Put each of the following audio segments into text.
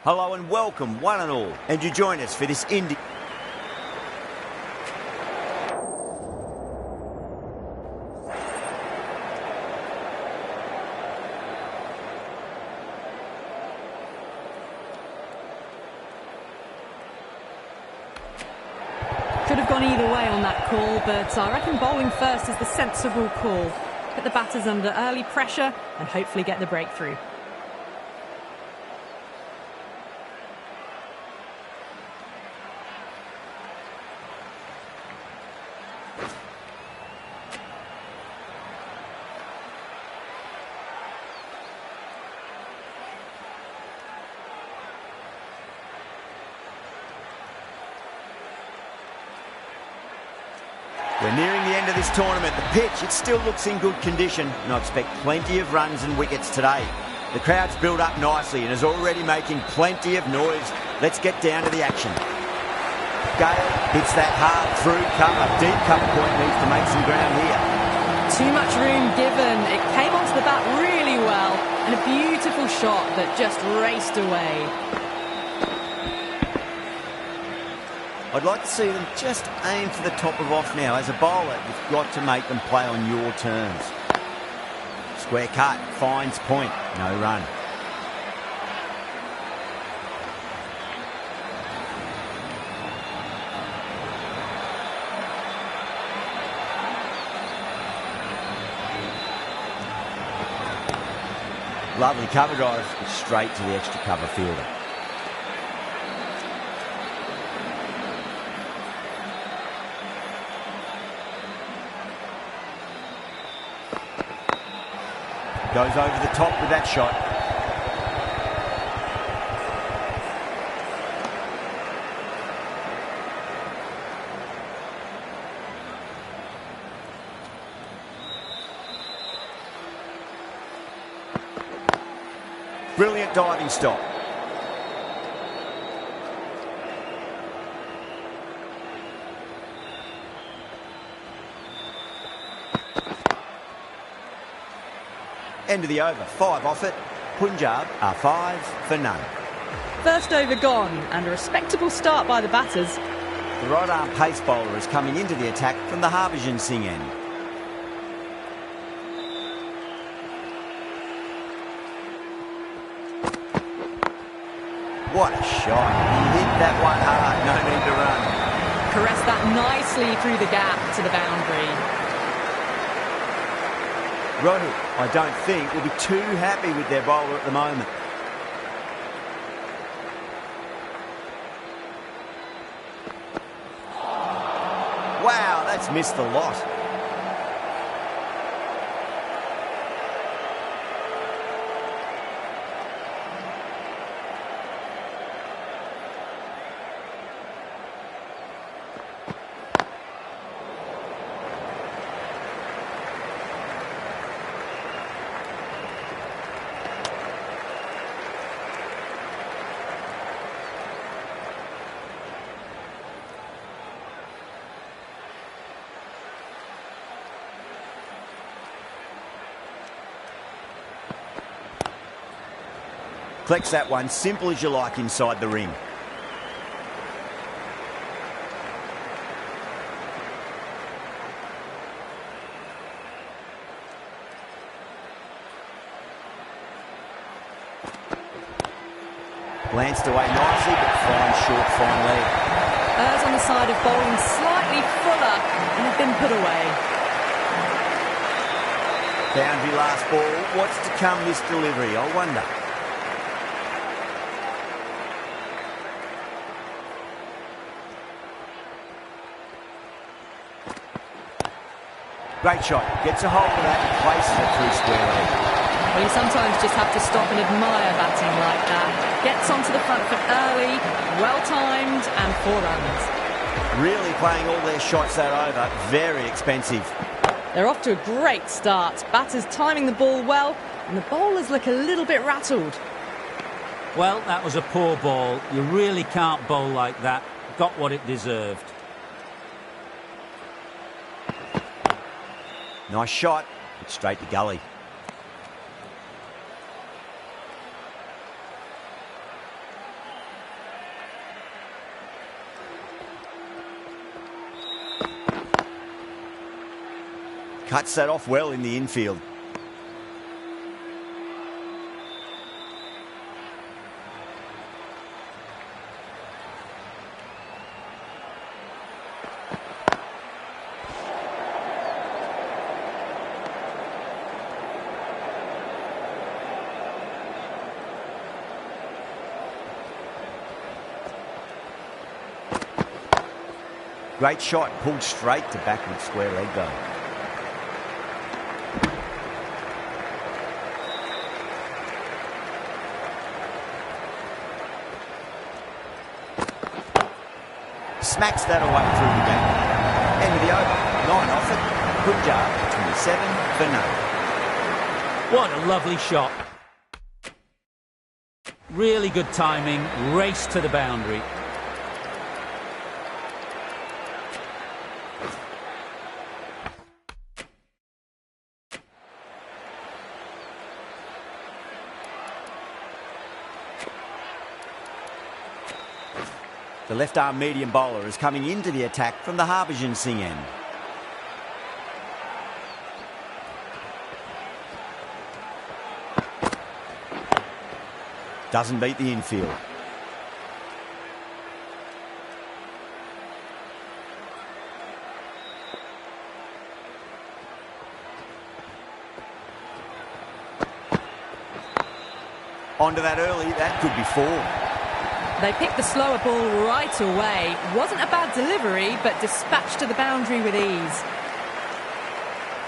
Hello and welcome, one and all, and you join us for this Could have gone either way on that call, but I reckon bowling first is the sensible call. Put the batters under early pressure and hopefully get the breakthrough. We're nearing the end of this tournament. The pitch, it still looks in good condition, and I expect plenty of runs and wickets today. The crowd's built up nicely and is already making plenty of noise. Let's get down to the action. Gale hits that hard through cover. Deep cover point needs to make some ground here. Too much room given. It came onto the bat really well, and a beautiful shot that just raced away. I'd like to see them just aim for the top of off now. As a bowler, you've got to make them play on your terms. Square cut, finds point, no run. Lovely cover drive, straight to the extra cover fielder. Goes over the top with that shot. Brilliant diving stop. End of the over, 5 off it. Punjab are 5 for none. First over gone, and a respectable start by the batters. The right arm pace bowler is coming into the attack from the Harbhajan Singh end. What a shot. He hit that one hard, no need to run. Caressed that nicely through the gap to the boundary. Rohit, I don't think, will be too happy with their bowler at the moment. Wow, that's missed the lot. Collects that one, simple as you like, inside the ring. Glanced away nicely, but fine short, fine leg. Errs on the side of bowling slightly fuller and have been put away. Boundary last ball. What's to come this delivery, I wonder. Great shot. Gets a hold of that and places it through square leg. Well, you sometimes just have to stop and admire batting like that. Gets onto the front foot early, well-timed, and 4 runs. Really playing all their shots that over. Very expensive. They're off to a great start. Batters timing the ball well, and the bowlers look a little bit rattled. Well, that was a poor ball. You really can't bowl like that. Got what it deserved. Nice shot, but straight to gully. Cuts that off well in the infield. Great shot, pulled straight to backward square leg though. Smacks that away through the gap. End of the over. 9 off it. Punjab 27 for none. What a lovely shot. Really good timing. Race to the boundary. The left-arm medium bowler is coming into the attack from the Harbhajan Singh end. Doesn't beat the infield. Onto that early, that could be 4. They picked the slower ball right away. Wasn't a bad delivery, but dispatched to the boundary with ease.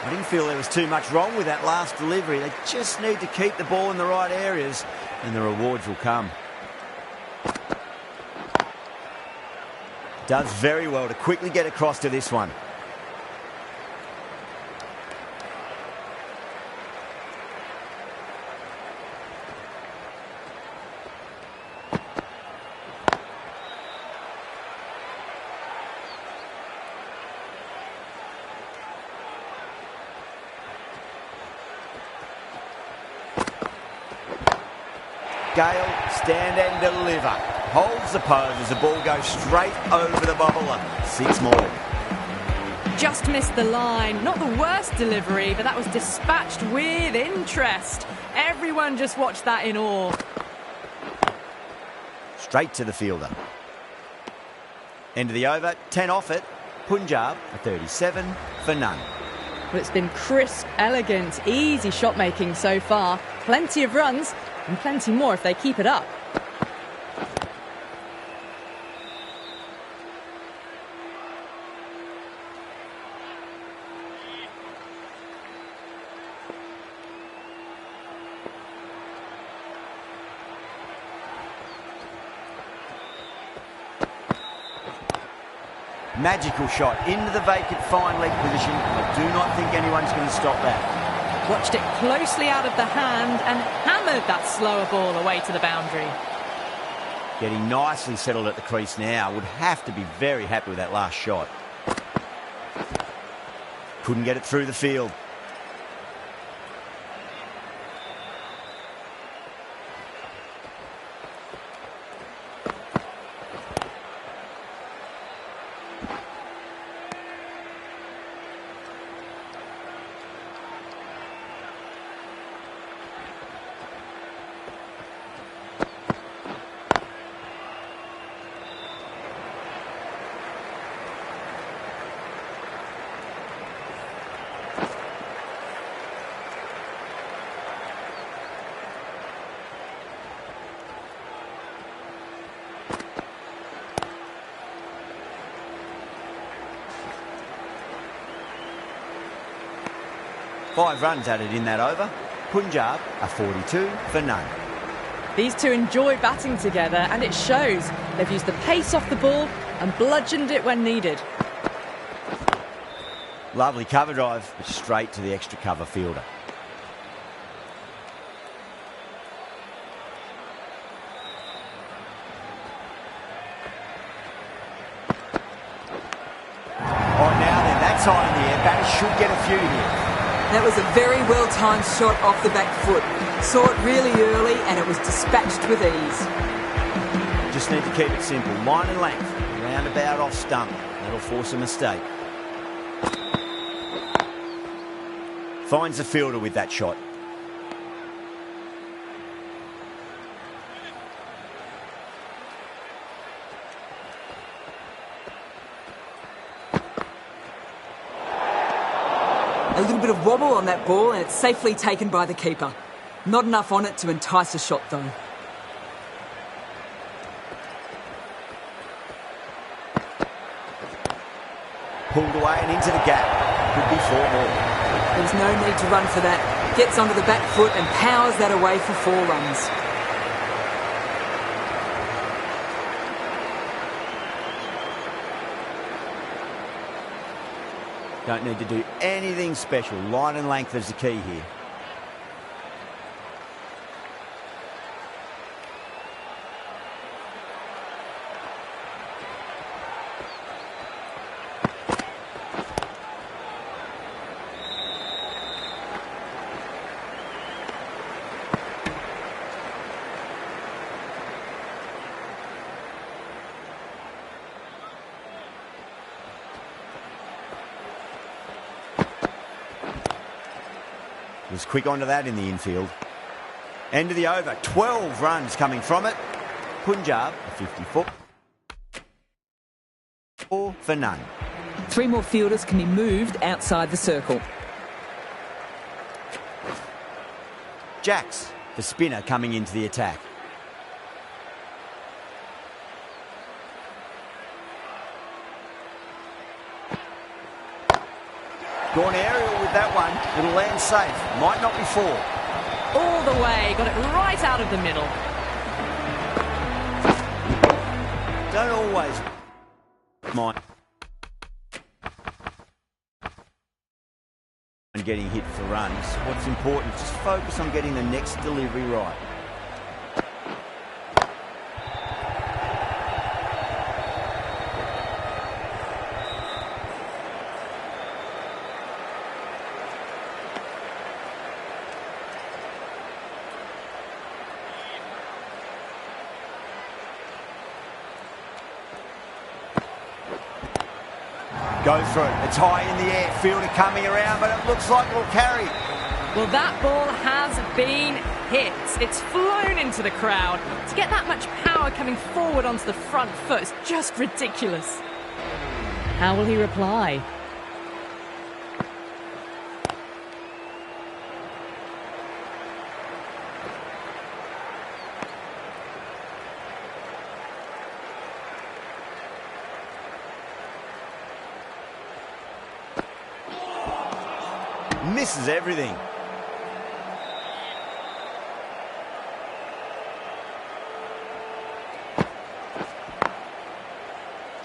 I didn't feel there was too much wrong with that last delivery. They just need to keep the ball in the right areas and the rewards will come. Does very well to quickly get across to this one. Gale, stand and deliver. Holds the pose as the ball goes straight over the bubbler. 6 more. Just missed the line. Not the worst delivery, but that was dispatched with interest. Everyone just watched that in awe. Straight to the fielder. End of the over, 10 off it. Punjab, a 37 for none. But it's been crisp, elegant, easy shot making so far. Plenty of runs. And plenty more if they keep it up. Magical shot into the vacant fine leg position. I do not think anyone's going to stop that. Watched it closely out of the hand and hammered that slower ball away to the boundary. Getting nicely settled at the crease now. Would have to be very happy with that last shot. Couldn't get it through the field. Five runs added in that over. Punjab are 42 for none. These two enjoy batting together and it shows. They've used the pace off the ball and bludgeoned it when needed. Lovely cover drive, but straight to the extra cover fielder. Right now then, that's high in the air. Batters should get a few here. That was a very well-timed shot off the back foot. Saw it really early and it was dispatched with ease. Just need to keep it simple. Line and length. Roundabout off stump. That'll force a mistake. Finds the fielder with that shot. A little bit of wobble on that ball and it's safely taken by the keeper. Not enough on it to entice a shot though. Pulled away and into the gap. Could be 4 more. There's no need to run for that. Gets onto the back foot and powers that away for 4 runs. Don't need to do anything special. Line and length is the key here. Was quick onto that in the infield. End of the over. 12 runs coming from it. Punjab, 50-foot. 4 for none. 3 more fielders can be moved outside the circle. Jacks, the spinner, coming into the attack. Gone aerial with that one. It'll land safe. Might not be 4. All the way, got it right out of the middle. Don't always mind getting hit for runs. What's important is just focus on getting the next delivery right. Go through it. It's high in the air. Fielder coming around, but it looks like it'll carry. Well, that ball has been hit. It's flown into the crowd. To get that much power coming forward onto the front foot is just ridiculous. How will he reply? Misses everything.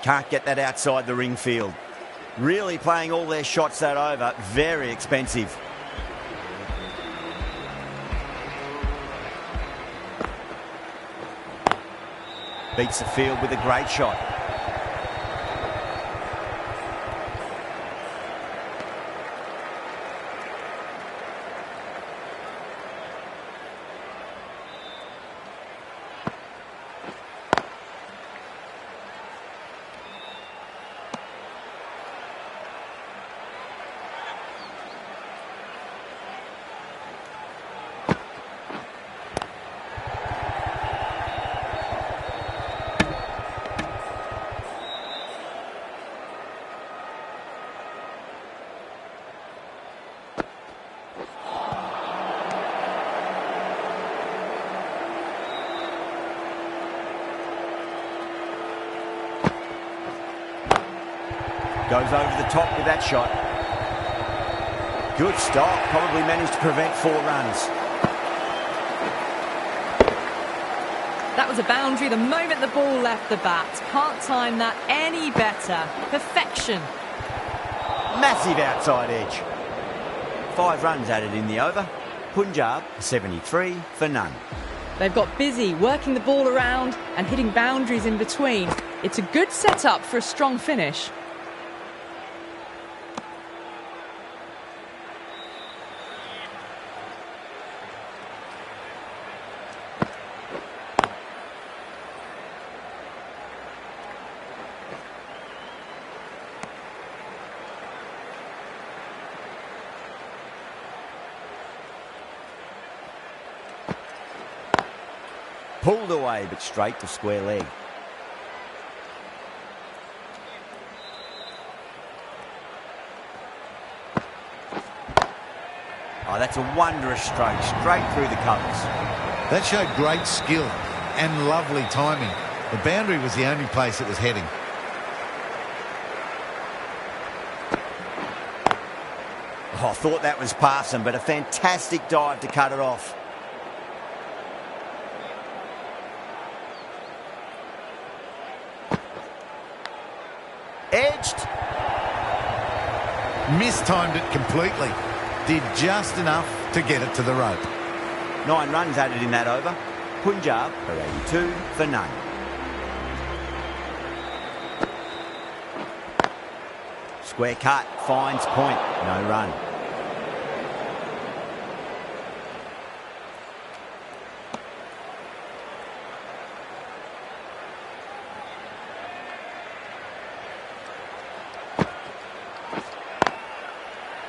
Can't get that outside the ring field. Really playing all their shots that over. Very expensive. Beats the field with a great shot. Goes over the top with that shot. Good stop. Probably managed to prevent 4 runs. That was a boundary the moment the ball left the bat. Can't time that any better. Perfection. Massive outside edge. 5 runs added in the over. Punjab, 73 for none. They've got busy working the ball around and hitting boundaries in between. It's a good setup for a strong finish. Pulled away, but straight to square leg. Oh, that's a wondrous stroke, straight through the covers. That showed great skill and lovely timing. The boundary was the only place it was heading. Oh, I thought that was passing, but a fantastic dive to cut it off. Edged. Mistimed it completely. Did just enough to get it to the rope. 9 runs added in that over. Punjab are 82 for none. Square cut, finds point, no run.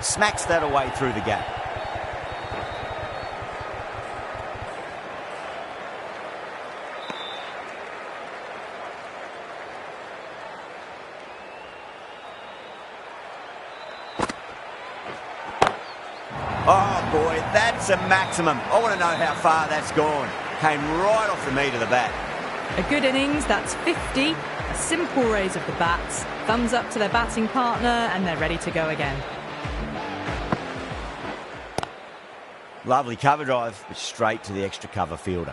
Smacks that away through the gap. Oh boy, that's a maximum. I want to know how far that's gone. Came right off the meat of the bat. A good innings, that's 50. A simple raise of the bats. Thumbs up to their batting partner and they're ready to go again. Lovely cover drive, but straight to the extra cover fielder.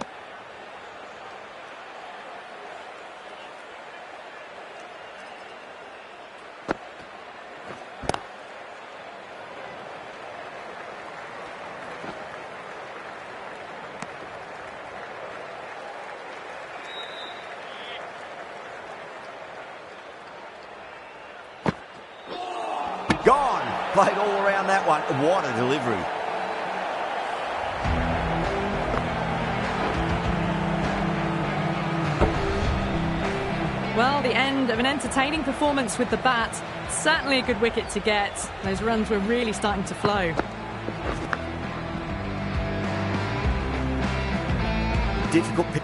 Gone! Played all around that one. What a delivery. Well, the end of an entertaining performance with the bat. Certainly a good wicket to get. Those runs were really starting to flow. Difficult pitch.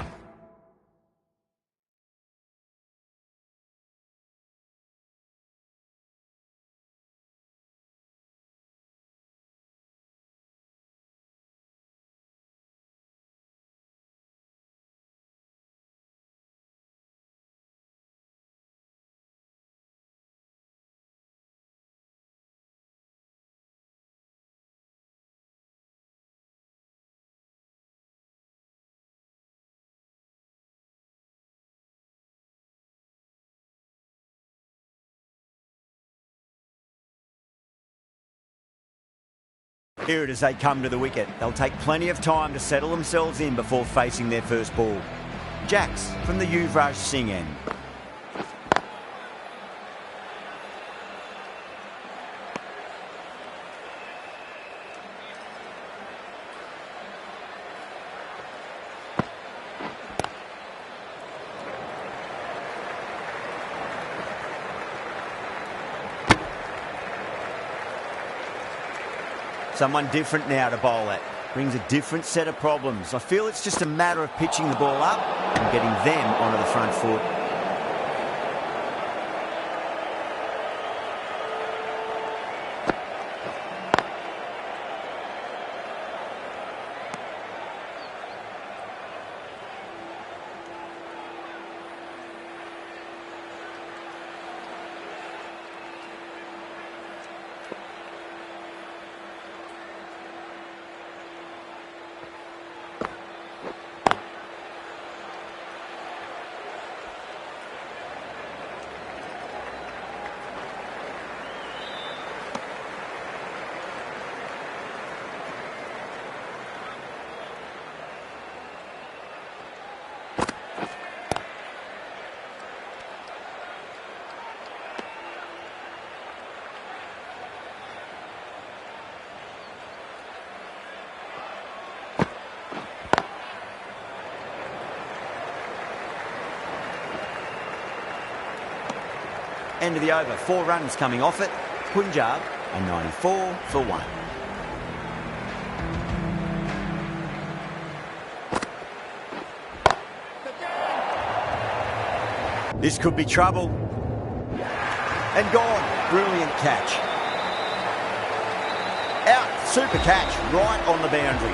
Here it is, they come to the wicket. They'll take plenty of time to settle themselves in before facing their first ball. Jacks from the Yuvraj Singh end. Someone different now to bowl at. Brings a different set of problems. I feel it's just a matter of pitching the ball up and getting them onto the front foot. End of the over, 4 runs coming off it. Punjab are 94 for 1. This could be trouble. And gone. Brilliant catch. Out. Super catch. Right on the boundary.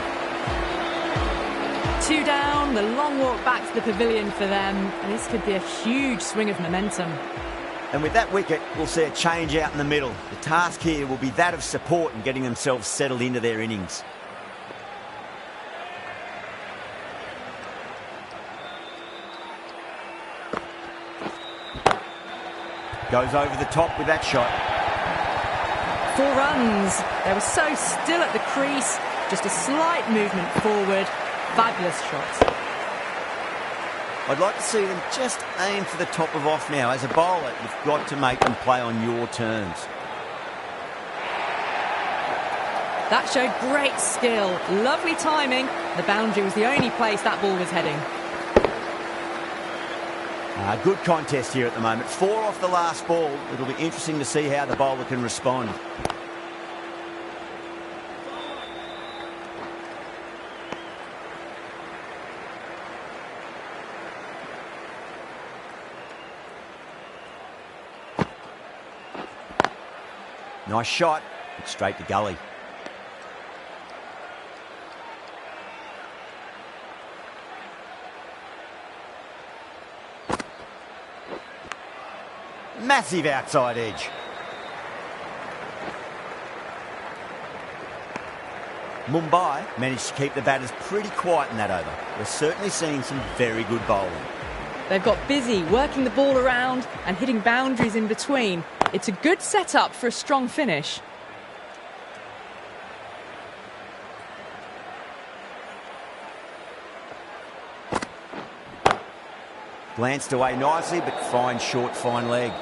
2 down, the long walk back to the pavilion for them. And this could be a huge swing of momentum. And with that wicket, we'll see a change out in the middle. The task here will be that of support and getting themselves settled into their innings. Goes over the top with that shot. 4 runs. They were so still at the crease. Just a slight movement forward. Fabulous shot. I'd like to see them just aim for the top of off now. As a bowler, you've got to make them play on your terms. That showed great skill. Lovely timing. The boundary was the only place that ball was heading. Good contest here at the moment. 4 off the last ball. It'll be interesting to see how the bowler can respond. Nice shot. It's straight to gully. Massive outside edge. Mumbai managed to keep the batters pretty quiet in that over. We're certainly seeing some very good bowling. They've got busy working the ball around and hitting boundaries in between. It's a good setup for a strong finish. Glanced away nicely, but fine short, fine leg.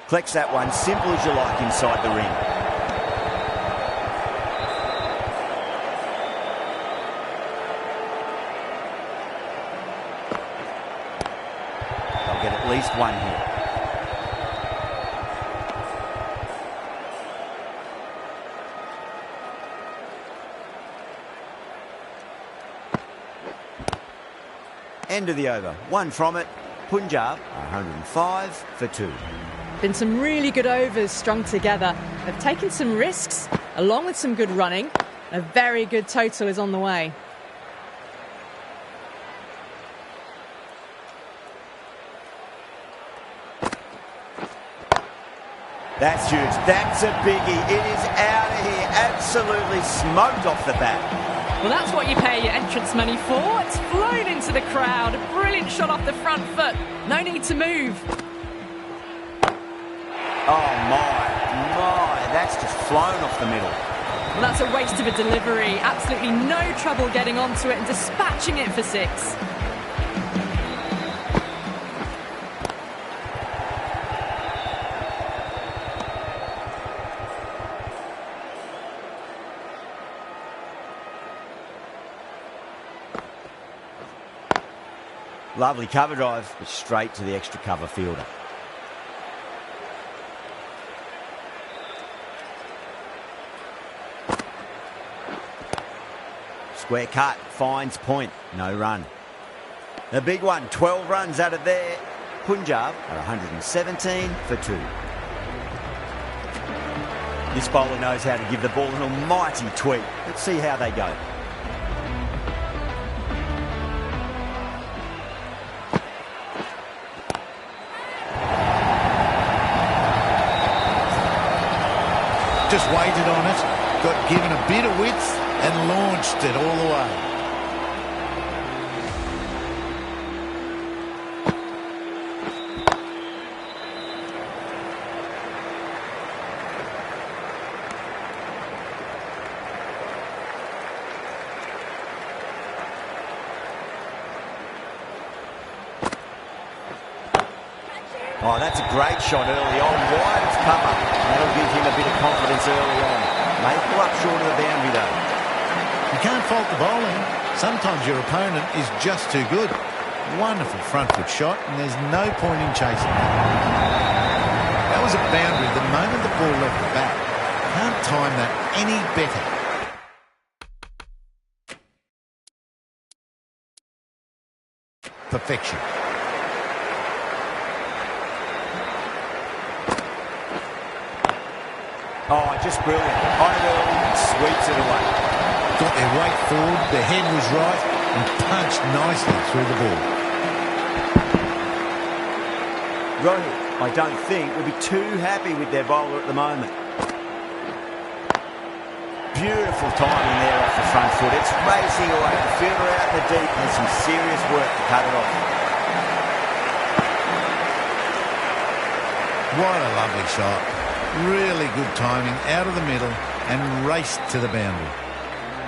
Collects that one, simple as you like, inside the ring. They'll get at least one here. End of the over. 1 from it. Punjab, 105 for 2. Been some really good overs strung together. They've taken some risks, along with some good running. A very good total is on the way. That's huge. That's a biggie. It is out of here. Absolutely smoked off the bat. Well, that's what you pay your entrance money for. It's flown into the crowd. A brilliant shot off the front foot. No need to move. Oh, my. That's just flown off the middle. Well, that's a waste of a delivery. Absolutely no trouble getting onto it and dispatching it for 6. Lovely cover drive, but straight to the extra cover fielder. Square cut, finds point, no run. The big one, 12 runs out of there. Punjab are 117 for 2. This bowler knows how to give the ball an almighty tweak. Let's see how they go. Just waited on it, got given a bit of width and launched it all the way. Oh, that's a great shot early on, wide of cover. That'll give him a bit of confidence early on. May pull up short of the boundary though. You can't fault the bowling. Sometimes your opponent is just too good. Wonderful front foot shot, and there's no point in chasing that. That was a boundary the moment the ball left the bat. Can't time that any better. Perfection. Oh, just brilliant. On it early, sweeps it away. Got their weight forward, their head was right, and punched nicely through the ball. Rohit, I don't think, will be too happy with their bowler at the moment. Beautiful timing there off the front foot. It's racing away. The fielder out in the deep has some serious work to cut it off. What a lovely shot. Really good timing out of the middle and raced to the boundary.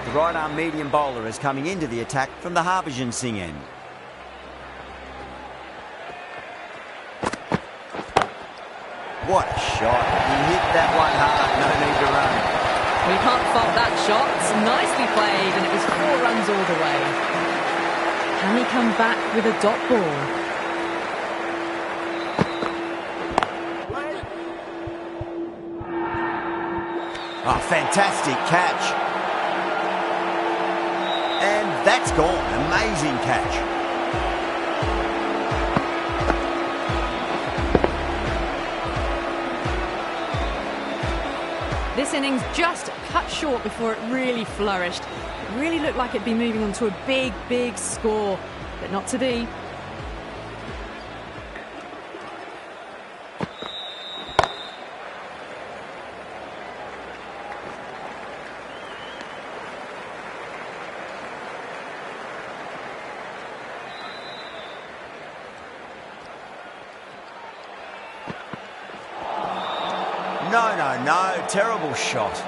The right-arm medium bowler is coming into the attack from the Harbhajan Singh end. What a shot. He hit that one hard. No need to run. Well, you can't fault that shot. It's nicely played, and it was 4 runs all the way. Can he come back with a dot ball? Oh, fantastic catch. And that's gone. Amazing catch. This innings just cut short before it really flourished. It really looked like it'd be moving on to a big, big score, but not to be. No, terrible shot.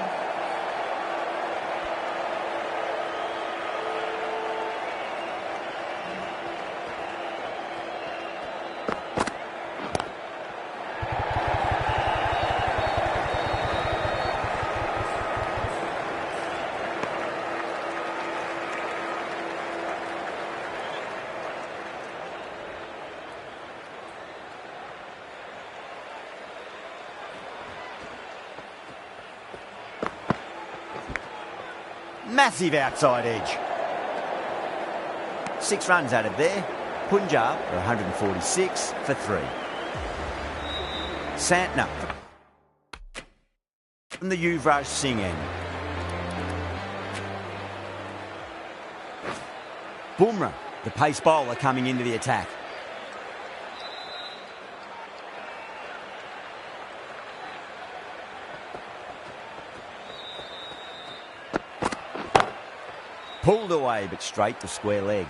Massive outside edge. 6 runs added there. Punjab are 146 for 3. Santner from the Yuvraj Singh end. Bumrah, the pace bowler, coming into the attack. Pulled away, but straight to square leg.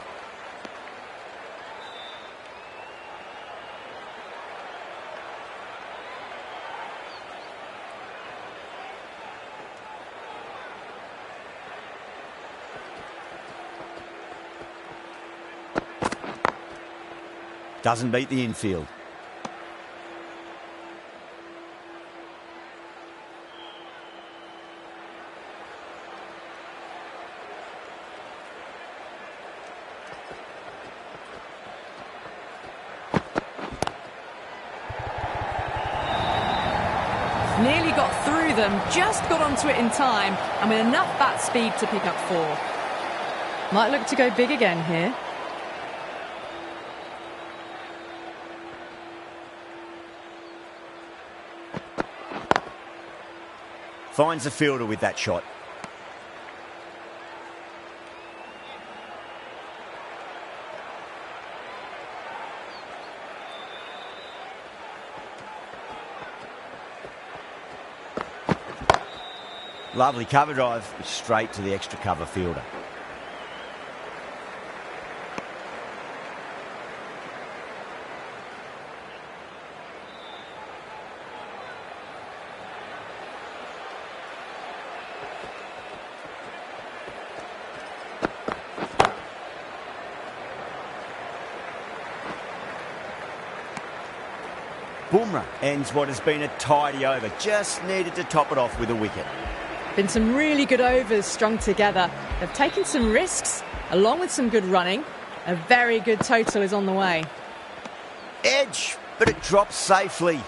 Doesn't beat the infield. Nearly got through them, just got onto it in time, and with enough bat speed to pick up 4. Might look to go big again here. Finds the fielder with that shot. Lovely cover drive, straight to the extra cover fielder. Bumrah ends what has been a tidy over. Just needed to top it off with a wicket. Been some really good overs strung together. They've taken some risks, along with some good running. A very good total is on the way. Edge, but it drops safely.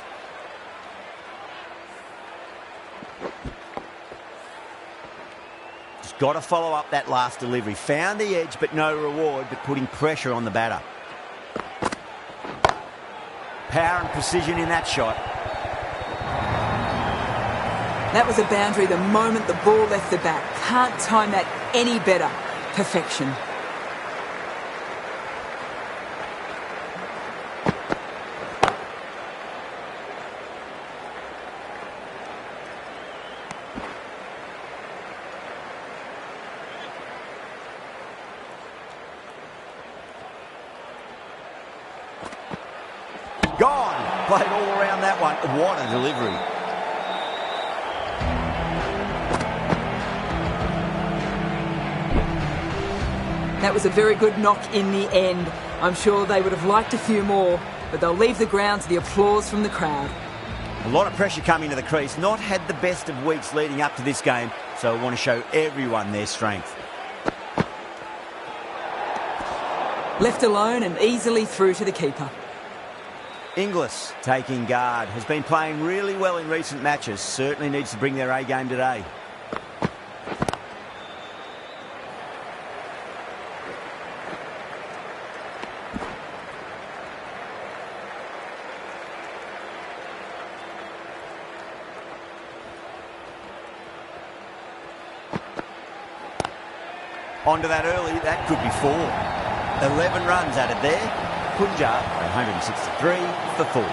Just got to follow up that last delivery. Found the edge, but no reward, but putting pressure on the batter. Power and precision in that shot. That was a boundary the moment the ball left the bat. Can't time that any better. Perfection. Gone. Played all around that one. What a delivery. That was a very good knock in the end. I'm sure they would have liked a few more, but they'll leave the ground to the applause from the crowd. A lot of pressure coming to the crease. Not had the best of weeks leading up to this game, so I want to show everyone their strength. Left alone and easily through to the keeper. Inglis taking guard. Has been playing really well in recent matches. Certainly needs to bring their A game today. Onto that early, that could be 4. 11 runs added there. Punjab, 163 for 4.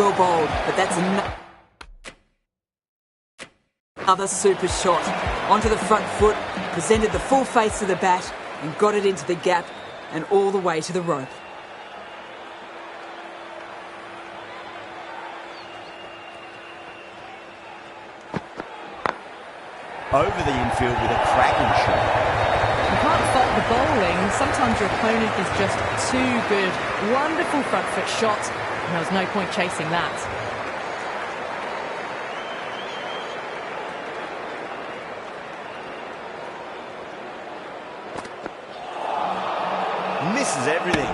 Well bowled, but that's another super shot. Onto the front foot, presented the full face of the bat and got it into the gap and all the way to the rope. Over the infield with a cracking shot. You can't fault the bowling. Sometimes your opponent is just too good. Wonderful front foot shot, and there was no point chasing that. Misses everything.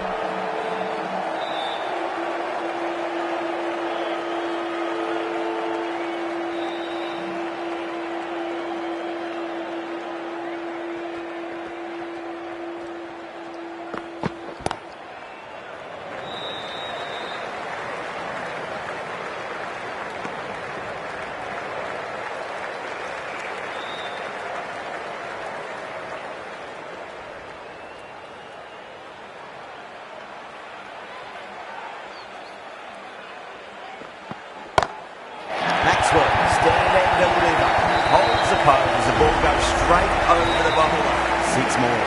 Stand and deliver. Holds the pose as the ball goes straight over the bowler. 6 more.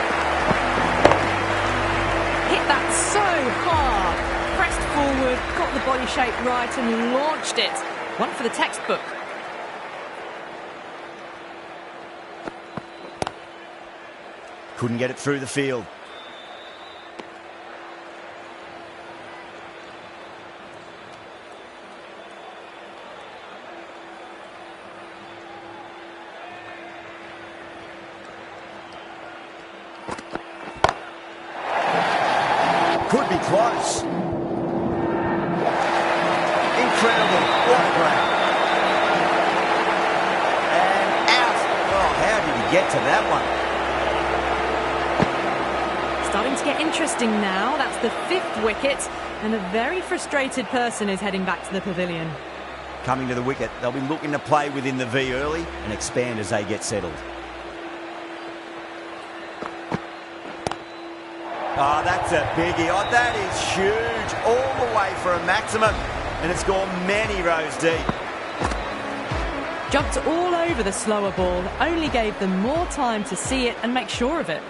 Hit that so hard. Pressed forward, got the body shape right and launched it. One for the textbook. Couldn't get it through the field. Could be close. Incredible. What a grab. And out. Oh, how did he get to that one? Starting to get interesting now. That's the 5th wicket, and a very frustrated person is heading back to the pavilion. Coming to the wicket, they'll be looking to play within the V early and expand as they get settled. Oh, that's a biggie. Oh, that is huge. All the way for a maximum. And it's gone many rows deep. Jumped all over the slower ball, only gave them more time to see it and make sure of it.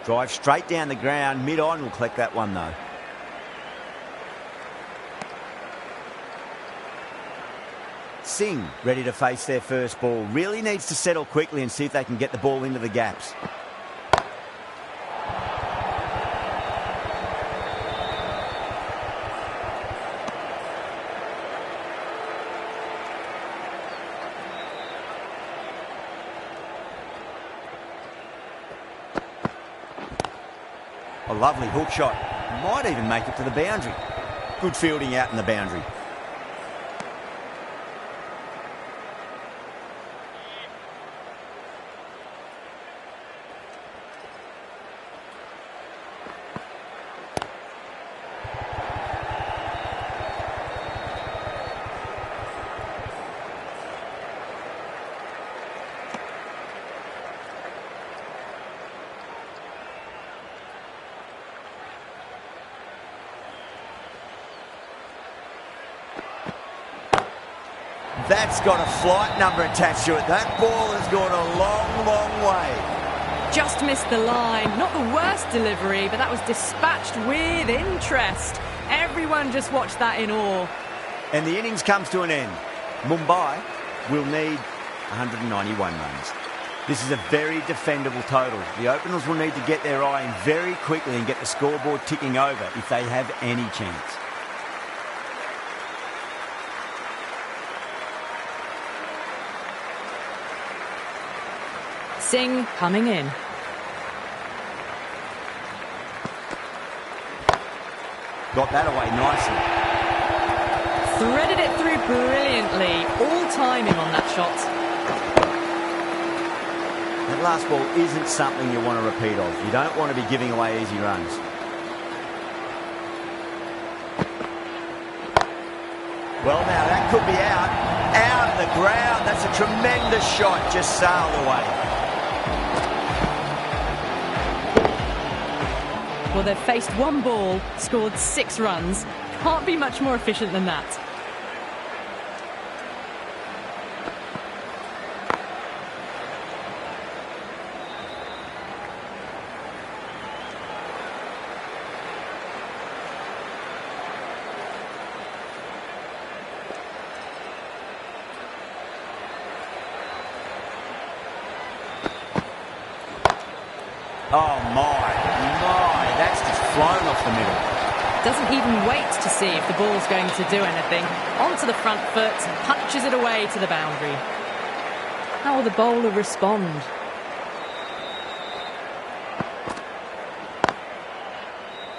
Drive straight down the ground. Mid-on will collect that one, though. Singh ready to face their first ball. Really needs to settle quickly and see if they can get the ball into the gaps. A lovely hook shot. Might even make it to the boundary. Good fielding out in the boundary. That's got a flight number attached to it. That ball has gone a long, long way. Just missed the line. Not the worst delivery, but that was dispatched with interest. Everyone just watched that in awe. And the innings comes to an end. Mumbai will need 191 runs. This is a very defendable total. The openers will need to get their eye in very quickly and get the scoreboard ticking over if they have any chance. Singh coming in. Got that away nicely. Threaded it through brilliantly. All timing on that shot. That last ball isn't something you want to repeat of. You don't want to be giving away easy runs. Well, now that could be out. Out of the ground. That's a tremendous shot. Just sailed away. Well, they've faced one ball, scored 6 runs. Can't be much more efficient than that. Oh, my. That's just flown off the middle. Doesn't even wait to see if the ball's going to do anything. Onto the front foot, punches it away to the boundary. How will the bowler respond?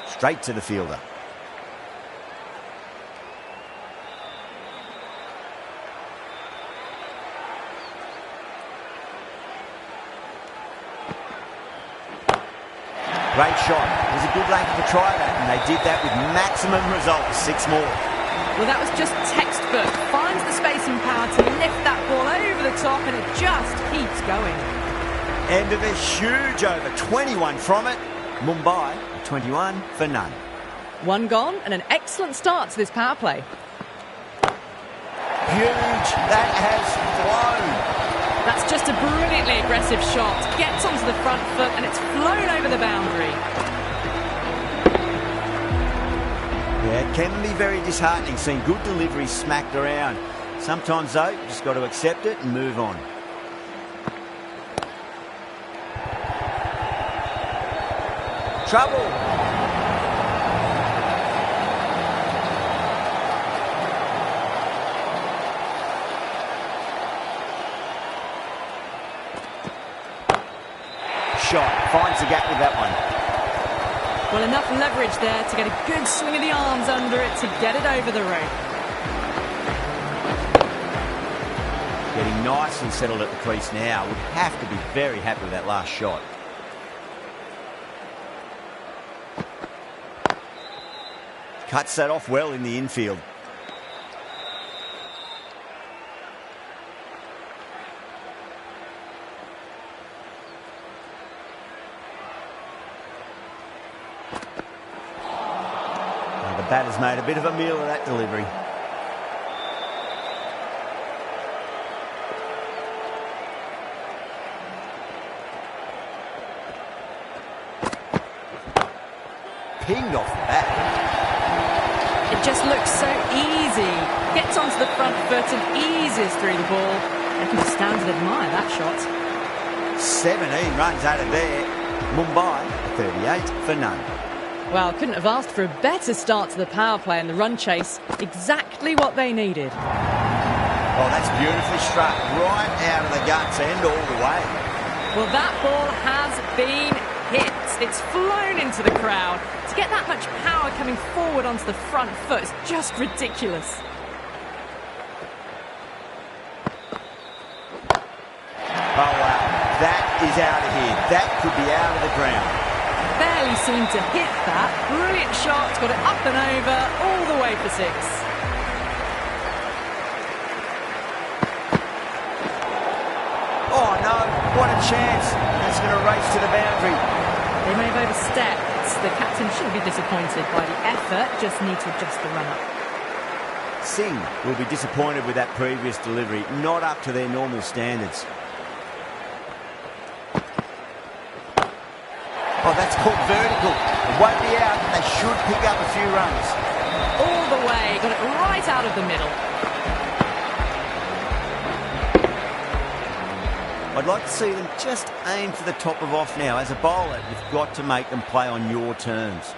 Straight to the fielder. Great shot. It was a good length to try that, and they did that with maximum results. 6 more. Well, that was just textbook. Finds the spacing power to lift that ball over the top, and it just keeps going. End of a huge over. 21 from it. Mumbai, 21 for none. 1 gone, and an excellent start to this power play. Huge. That has flown. That's just a brilliantly aggressive shot. Gets onto the front foot and it's flown over the boundary. Yeah, it can be very disheartening seeing good deliveries smacked around. Sometimes, though, you just got to accept it and move on. Trouble. Shot. Finds the gap with that one. Well, enough leverage there to get a good swing of the arms under it to get it over the rope. Getting nice and settled at the crease now. Would have to be very happy with that last shot. Cuts that off well in the infield. The batter's made a bit of a meal of that delivery. Pinged off the bat. It just looks so easy. Gets onto the front foot and eases through the ball. I can stand and admire that shot. 17 runs out of there. Mumbai, 38 for none. Well, couldn't have asked for a better start to the power play and the run chase. Exactly what they needed. Oh, that's beautifully struck. Right out of the guts and all the way. Well, that ball has been hit. It's flown into the crowd. To get that much power coming forward onto the front foot is just ridiculous. Oh, wow. That is out of here. That could be out of the ground. Barely seemed to hit that. Brilliant shot. Got it up and over, all the way for 6. Oh, no. What a chance. That's going to race to the boundary. They may have overstepped. The captain shouldn't be disappointed by the effort. Just need to adjust the run-up. Singh will be disappointed with that previous delivery. Not up to their normal standards. Oh, that's called vertical. It won't be out, but they should pick up a few runs. All the way, got it right out of the middle. I'd like to see them just aim for the top of off now. As a bowler, you've got to make them play on your terms.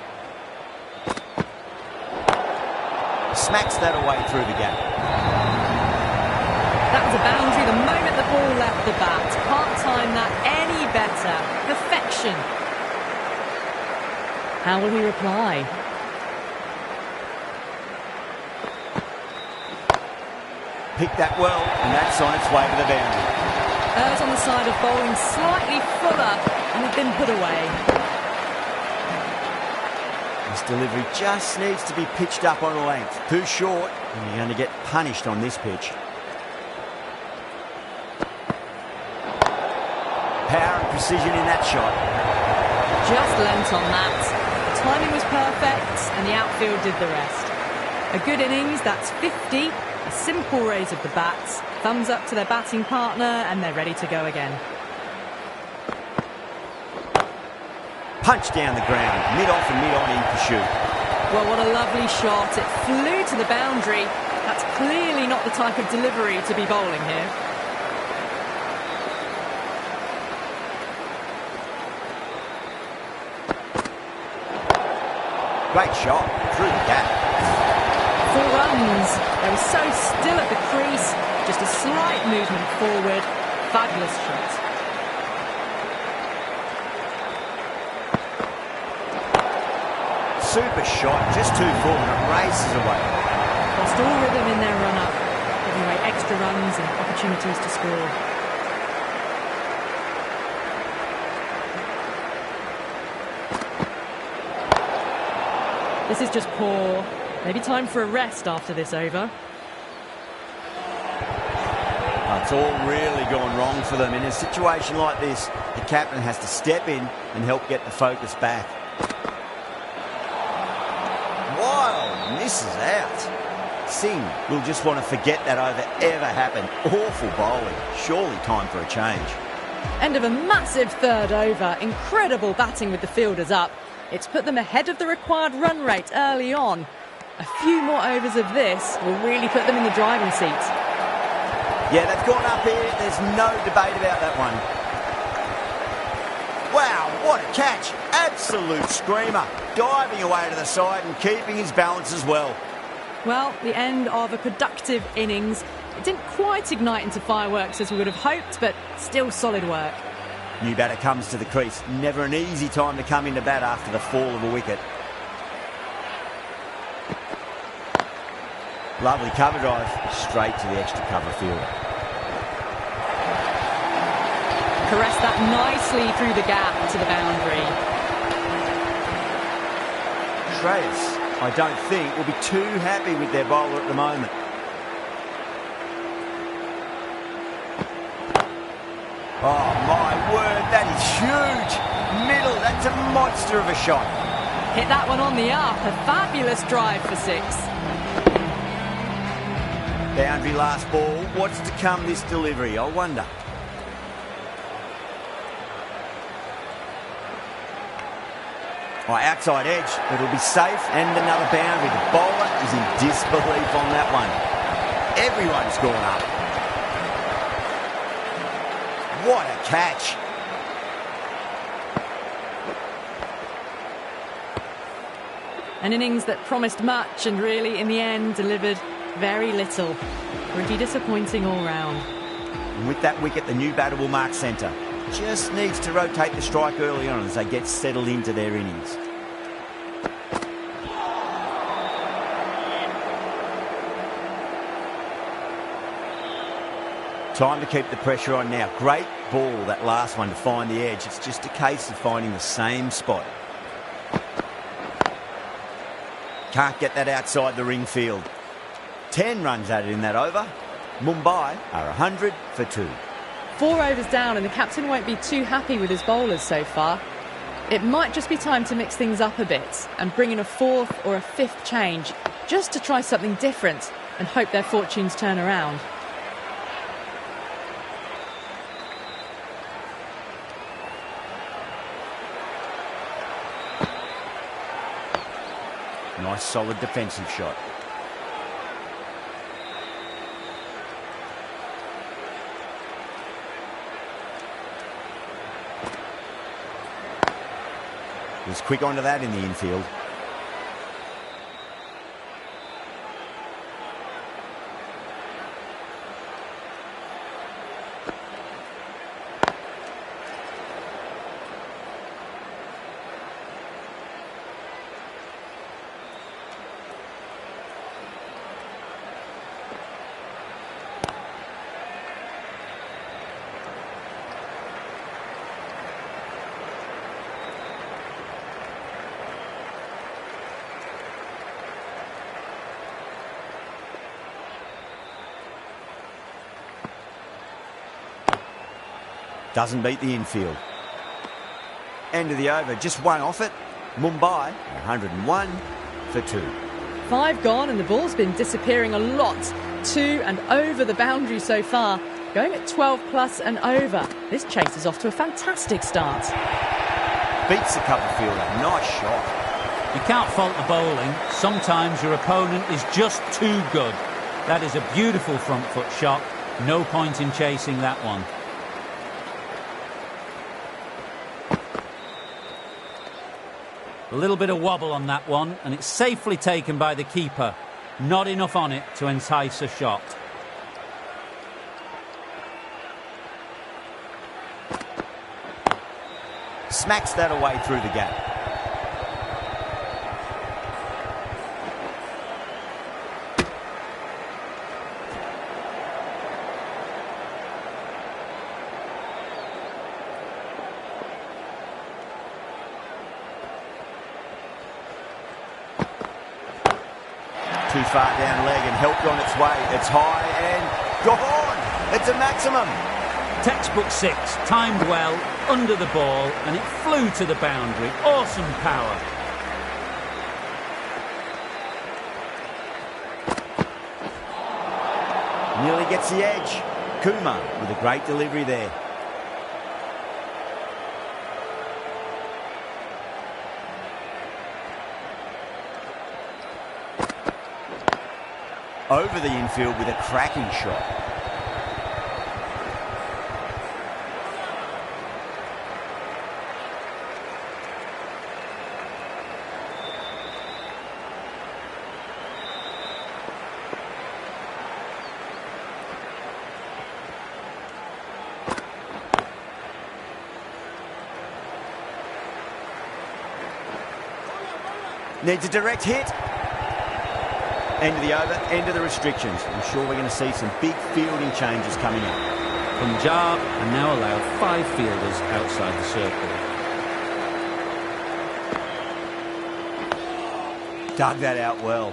Smacks that away through the gap. That was a boundary the moment the ball left the bat. Can't time that any better. Perfection. How will he reply? Picked that well, and that's on its way to the boundary. Errs on the side of bowling slightly fuller and had been put away. This delivery just needs to be pitched up on a length. Too short, and you're going to get punished on this pitch. Power and precision in that shot. Just lent on that. The timing was perfect and the outfield did the rest. A good innings, that's 50. A simple raise of the bats. Thumbs up to their batting partner and they're ready to go again. Punch down the ground, mid-off and mid-on in pursuit. Well, what a lovely shot. It flew to the boundary. That's clearly not the type of delivery to be bowling here. Great shot, through the gap. 4 runs. They were so still at the crease. Just a slight movement forward. Fabulous shot. Super shot, just too full and it races away. Lost all rhythm in their run-up, giving away extra runs and opportunities to score. This is just poor. Maybe time for a rest after this over. It's all really gone wrong for them. In a situation like this, the captain has to step in and help get the focus back. Wild misses out. Singh will just want to forget that over ever happened. Awful bowling. Surely time for a change. End of a massive third over. Incredible batting with the fielders up. It's put them ahead of the required run rate early on. A few more overs of this will really put them in the driving seat. Yeah, they've gone up here. There's no debate about that one. Wow, what a catch. Absolute screamer. Diving away to the side and keeping his balance as well. Well, the end of a productive innings. It didn't quite ignite into fireworks as we would have hoped, but still solid work. New batter comes to the crease. Never an easy time to come into bat after the fall of a wicket. Lovely cover drive, straight to the extra cover field. Caress that nicely through the gap to the boundary. Shreyas, I don't think, will be too happy with their bowler at the moment. Oh my word, that is huge. Middle, that's a monster of a shot. Hit that one on the up, a fabulous drive for 6. Boundary last ball, what's to come this delivery, I wonder. Oh, outside edge, but it'll be safe and another boundary. The bowler is in disbelief on that one. Everyone's gone up. What a catch. An innings that promised much and really, in the end, delivered very little. Pretty disappointing all round. And with that wicket, the new batter will mark centre. Just needs to rotate the strike early on as they get settled into their innings. Time to keep the pressure on now. Great ball, that last one, to find the edge. It's just a case of finding the same spot. Can't get that outside the ring field. 10 runs added in that over. Mumbai are 100 for 2. 4 overs down, and the captain won't be too happy with his bowlers so far. It might just be time to mix things up a bit and bring in a 4th or a 5th change, just to try something different and hope their fortunes turn around. Nice solid defensive shot. Was quick onto that in the infield. Doesn't beat the infield. End of the over, just one off it. Mumbai, 101 for 2. 5 gone, and the ball's been disappearing a lot to and over the boundary so far, going at 12 plus and over. This chase is off to a fantastic start. Beats the cover fielder, nice shot. You can't fault the bowling. Sometimes your opponent is just too good. That is a beautiful front foot shot. No point in chasing that one. A little bit of wobble on that one, and it's safely taken by the keeper. Not enough on it to entice a shot. Smacks that away through the gap. Too far down leg and helped on its way. It's high and gone. It's a maximum. Textbook 6, timed well, under the ball, and it flew to the boundary. Awesome power. Nearly gets the edge. Kumar with a great delivery there. Over the infield with a cracking shot. Needs a direct hit. End of the over, end of the restrictions. I'm sure we're going to see some big fielding changes coming up. Punjab are now allowed 5 fielders outside the circle. Dug that out well.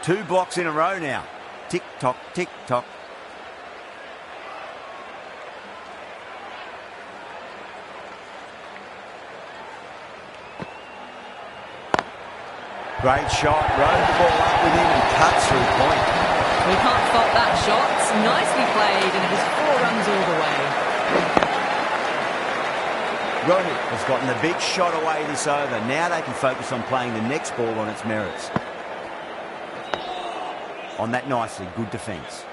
Two blocks in a row now. Tick-tock, tick-tock. Great shot, rode the ball up with him and cut through point. We can't fault that shot. Nicely played, and it was 4 runs all the way. Rohit has gotten the big shot away this over. Now they can focus on playing the next ball on its merits. On that nicely, good defence.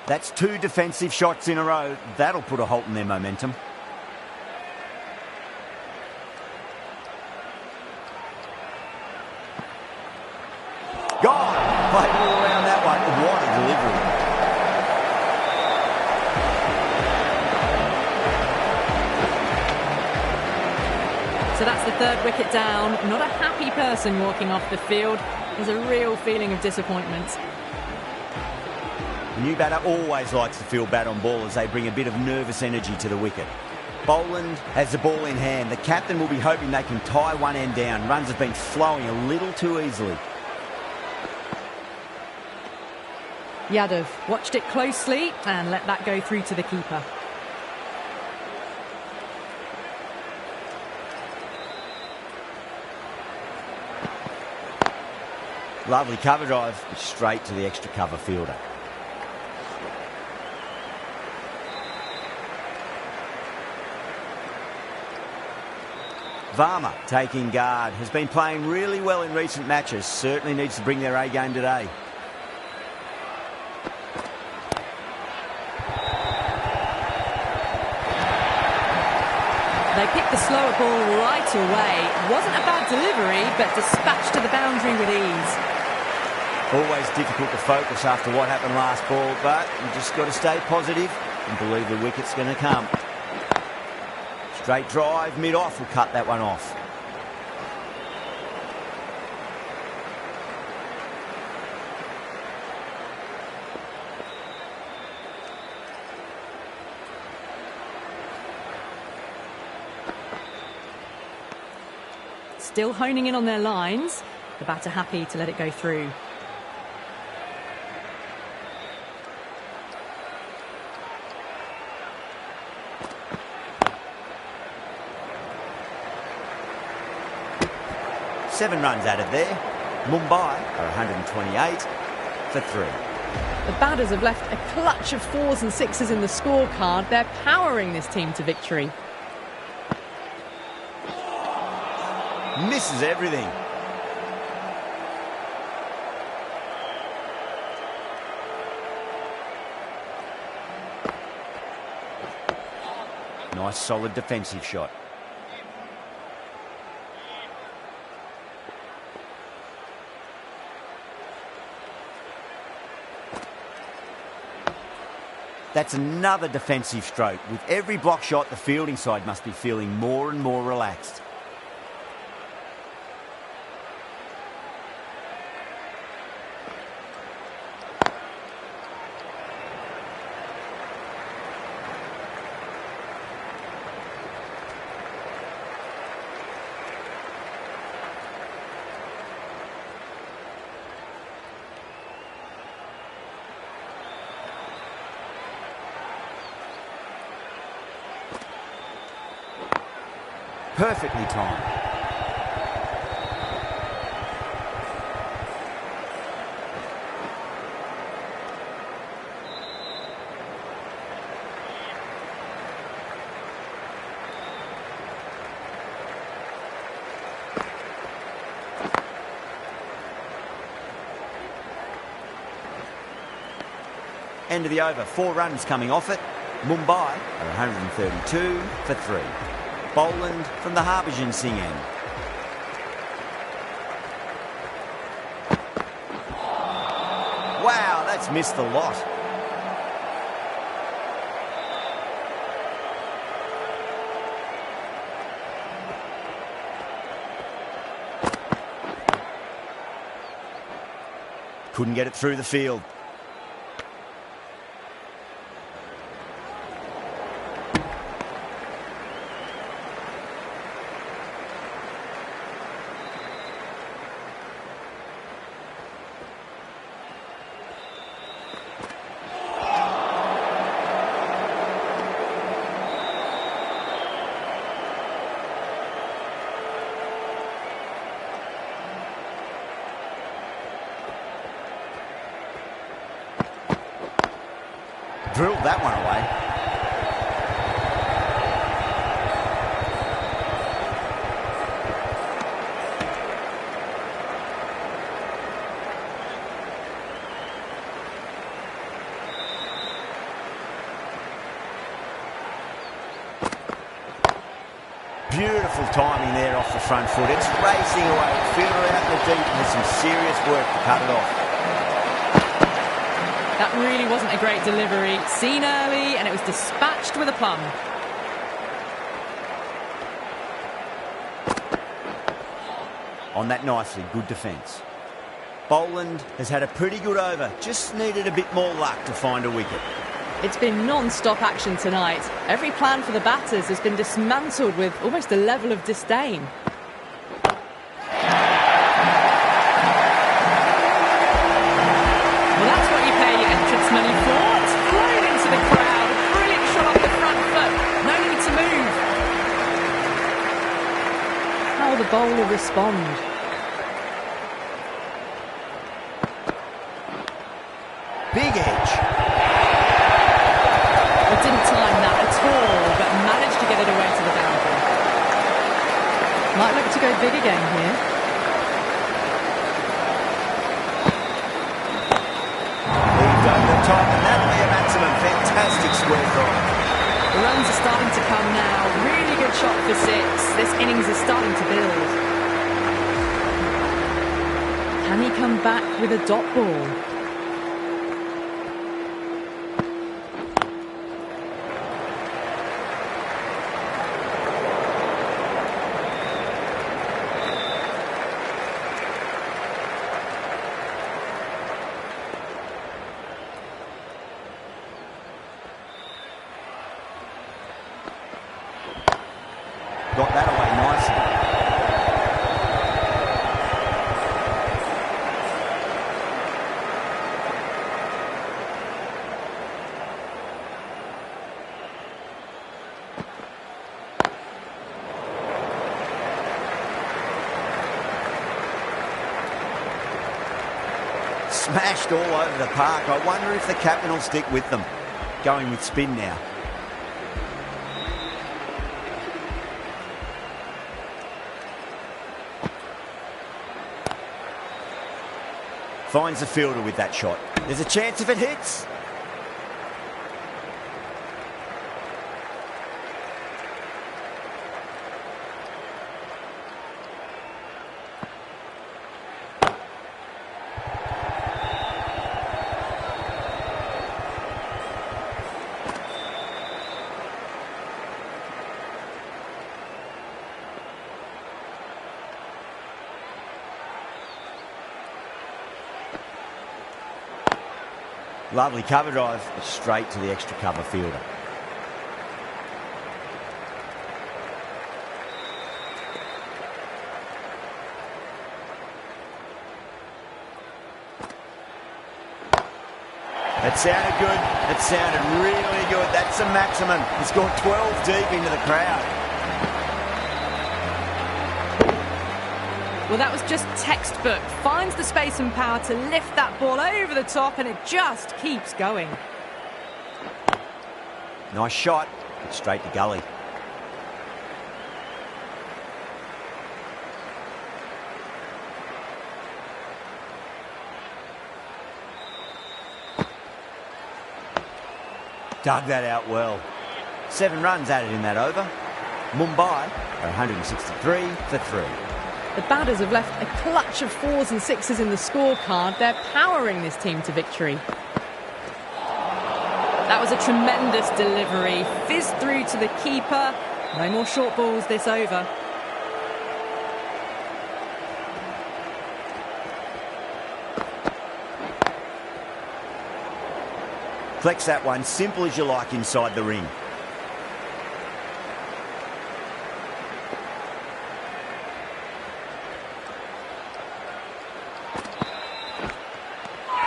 That's 2 defensive shots in a row. That'll put a halt in their momentum. Gone! Played all around that one. What a delivery. So that's the 3rd wicket down. Not a happy person walking off the field. There's a real feeling of disappointment. The new batter always likes to feel bat on ball as they bring a bit of nervous energy to the wicket. Boland has the ball in hand. The captain will be hoping they can tie one end down. Runs have been flowing a little too easily. Yadav watched it closely and let that go through to the keeper. Lovely cover drive, straight to the extra cover fielder. Varma taking guard, has been playing really well in recent matches, certainly needs to bring their A game today. They picked the slower ball right away. Wasn't a bad delivery, but dispatched to the boundary with ease. Always difficult to focus after what happened last ball, but you just got to stay positive and believe the wicket's going to come. Straight drive, mid-off will cut that one off. Still honing in on their lines. The batter happy to let it go through. Seven runs added there. Mumbai are 128 for 3. The batters have left a clutch of 4s and 6s in the scorecard. They're powering this team to victory. Misses everything. Nice solid defensive shot. That's another defensive stroke. With every block shot, the fielding side must be feeling more and more relaxed. Perfectly timed. End of the over, 4 runs coming off it. Mumbai are 132 for 3. Boland from the Harbhajan Singh end. Wow, that's missed the lot. Couldn't get it through the field. Drilled that one away. Beautiful timing there off the front foot. It's racing away. Fielder out in the deep and there's some serious work to cut it off. That really wasn't a great delivery. Seen early and it was dispatched with a plum. On that nicely, good defence. Boland has had a pretty good over. Just needed a bit more luck to find a wicket. It's been non-stop action tonight. Every plan for the batters has been dismantled with almost a level of disdain. Well, that's what you pay your entrance money for. It's flown into the crowd. A brilliant shot off the front foot. No need to move. How will the bowler respond? Big edge. Didn't time that at all, but managed to get it away to the boundary. Might look to go big again here. Heaved over the top, and that'll be a maximum. Fantastic square drive. The runs are starting to come now. Really good shot for 6. This innings is starting to build. Can he come back with a dot ball? Got that away nicely. Smashed all over the park. I wonder if the captain will stick with them. Going with spin now. Finds the fielder with that shot. There's a chance if it hits. Lovely cover drive, straight to the extra cover fielder. That sounded good. That sounded really good. That's a maximum. He's gone 12 deep into the crowd. Well, that was just textbook. Finds the space and power to lift that ball over the top, and it just keeps going. Nice shot, but straight to gully. Dug that out well. 7 runs added in that over. Mumbai are 163 for 3. The batters have left a clutch of 4s and 6s in the scorecard. They're powering this team to victory. That was a tremendous delivery. Fizzed through to the keeper. No more short balls this over. Collects that one, simple as you like inside the ring.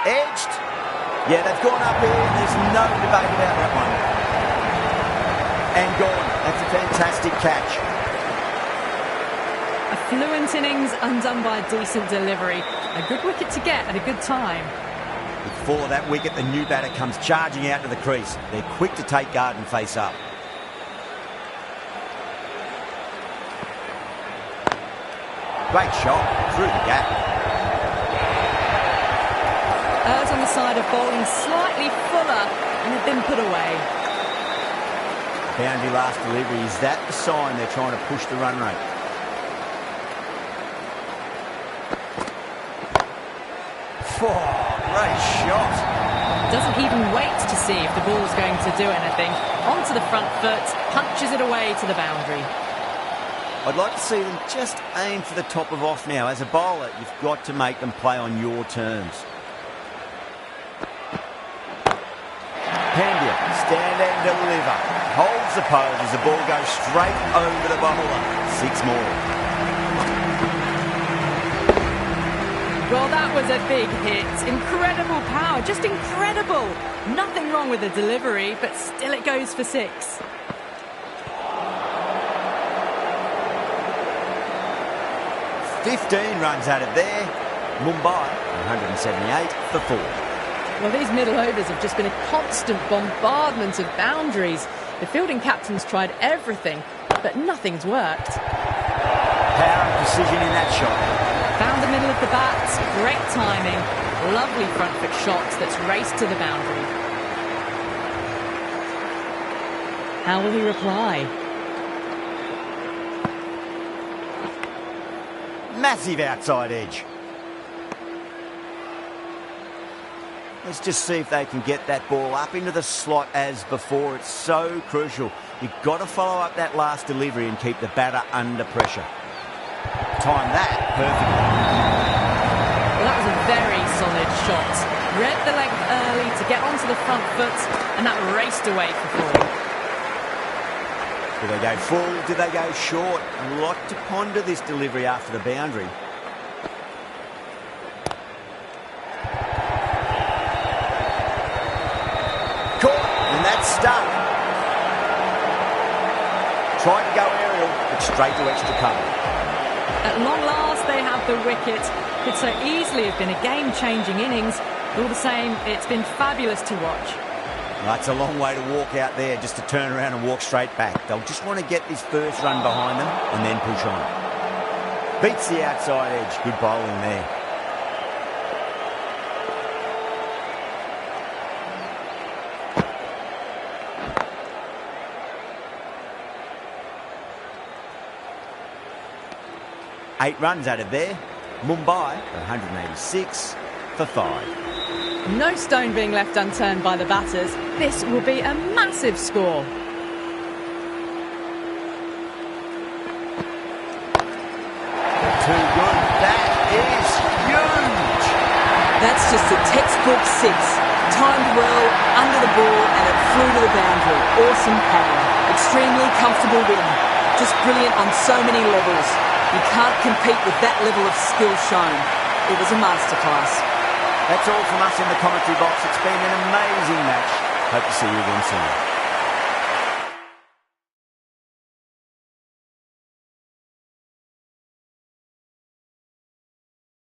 Edged. Yeah, they've gone up here. There's no debate about that one. And gone. That's a fantastic catch. A fluent innings undone by a decent delivery. A good wicket to get at a good time. Before that wicket, the new batter comes charging out to the crease. They're quick to take guard and face up. Great shot through the gap. Errs on the side of bowling slightly fuller and had been put away. Boundary last delivery. Is that the sign they're trying to push the run rate? Great shot. Doesn't even wait to see if the ball's going to do anything. Onto the front foot, punches it away to the boundary. I'd like to see them just aim for the top of off now. As a bowler, you've got to make them play on your terms. Pandya, stand and deliver. Holds the pose as the ball goes straight over the bowler. 6 more. Well, that was a big hit. Incredible power, just incredible. Nothing wrong with the delivery, but still it goes for 6. 15 runs out of there. Mumbai, 178 for 4. Well, these middle overs have just been a constant bombardment of boundaries. The fielding captains tried everything, but nothing's worked. Power and precision in that shot. Found the middle of the bat, great timing, lovely front foot shot that's raced to the boundary. How will he reply? Massive outside edge. Let's just see if they can get that ball up into the slot as before. It's so crucial. You've got to follow up that last delivery and keep the batter under pressure. Time that perfectly. Well, that was a very solid shot. Read the leg early to get onto the front foot, and that raced away for 4. Do they go full? Do they go short? A lot to ponder this delivery after the boundary. Caught, and that's stuck. Tried to go aerial, but straight to extra cover. At long last, they have the wicket. Could so easily have been a game-changing innings. All the same, it's been fabulous to watch. That's a long way to walk out there just to turn around and walk straight back. They'll just want to get this first run behind them and then push on. Beats the outside edge. Good bowling there. Eight runs out of there. Mumbai, 186 for 5. No stone being left unturned by the batters. This will be a massive score. Too good. That is huge. That's just a textbook 6. Timed well, under the ball, and it flew to the boundary. Awesome power. Extremely comfortable win. Just brilliant on so many levels. You can't compete with that level of skill shown. It was a masterclass. That's all from us in the commentary box. It's been an amazing match. Hope to see you again soon.